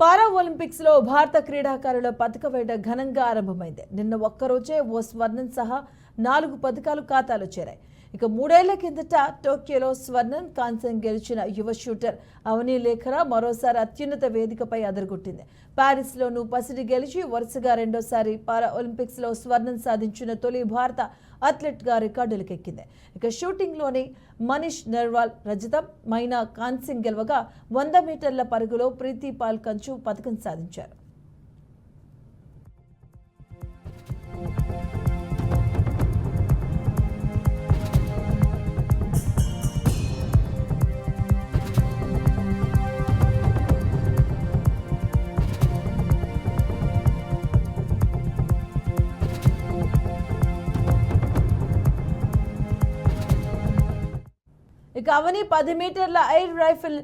పారా Olympics లో భారత క్రీడాకారుల పతక వేట ఘనంగా ఆరంభమైంది. నిన్న ఒక్కరోజే ఓ స్వర్ణం సహా 4 పతకాలు ఖాతాలో చేరాయి. ఇక 3 ఏళ్ల కిందట టోక్యోలో స్వర్ణం, కాంస్యం గెలిచిన యువ షూటర్ అవని లేఖరా మరోసారి అత్యున్నత వేదికపై అదరగొట్టింది. ప్యారిస్లోనూ పసిడి గెలిచి వరుసగా రెండోసారి పారా ఒలింపిక్స్ లో స్వర్ణం సాధించిన తొలి భారత అథ్లెట్ గా రికార్డులకెక్కింది. ఇక షూటింగ్ లోని మనీష్ నర్వాల్ రజతం, మైనా కాంస్యం గెలవగా 100 మీటర్ల పరుగులో ప్రీతి పాల్ కంచు పతకం సాధించారు. ఇక అవని 10 మీటర్ల ఎయిర్ రైఫిల్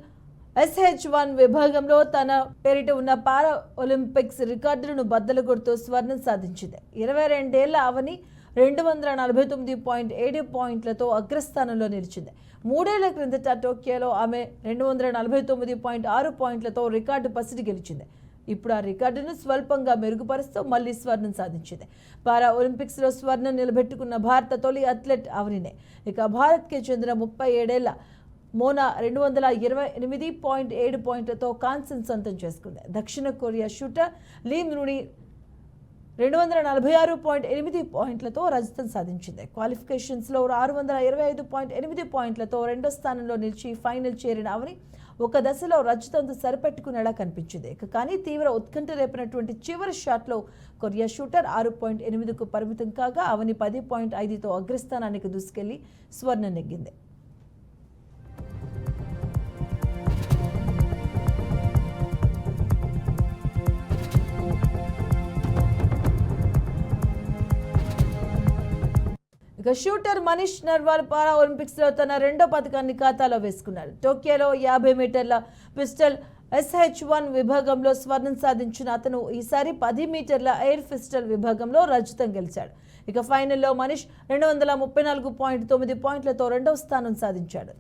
SH1 విభాగంలో తన పేరిట ఉన్న పారా ఒలింపిక్స్ రికార్డులను బద్దలు కొడుతూ స్వర్ణం సాధించింది. 22 ఏళ్ల అవని 249.7 పాయింట్లతో అగ్రస్థానంలో నిలిచింది. 3 ఏళ్ల క్రిందట టోక్యోలో ఆమె 249.6 పాయింట్లతో రికార్డు పసిడి గెలిచింది. ఇప్పుడు ఆ రికార్డును స్వల్పంగా మెరుగుపరుస్తూ మళ్లీ స్వర్ణం సాధించింది. పారా ఒలింపిక్స్ లో స్వర్ణం నిలబెట్టుకున్న భారత తొలి అథ్లెట్ అవనినే. ఇక భారత్కి చెందిన 37 ఏళ్ల మోనా 228.7 పాయింట్లతో కాంస్యం సొంతం చేసుకుంది. దక్షిణ కొరియా షూటర్ లీ మ్యూని 246.8 పాయింట్లతో రజతం సాధించింది. క్వాలిఫికేషన్స్లో 625.8 పాయింట్లతో రెండో స్థానంలో నిలిచి ఫైనల్ చేరిన అవని ఒక దశలో రజతంతో సరిపెట్టుకునేలా కనిపించింది. కానీ తీవ్ర ఉత్కంఠ రేపినటువంటి చివరి షాట్లో కొరియా షూటర్ 6.8కు పరిమితం కాగా అవని 10.5తో అగ్రస్థానానికి దూసుకెళ్లి స్వర్ణం నెగ్గింది. ఇక షూటర్ మనీష్ నర్వాల్ పారా ఒలింపిక్స్ లో తన రెండో పతకాన్ని ఖాతాలో వేసుకున్నాడు. టోక్యోలో 50 మీటర్ల పిస్టల్ SH1 విభాగంలో స్వర్ణం సాధించిన అతను ఈసారి 10 మీటర్ల ఎయిర్ పిస్టల్ విభాగంలో రజతం గెలిచాడు. ఇక ఫైనల్లో మనీష్ 234.9 పాయింట్లతో రెండవ స్థానం సాధించాడు.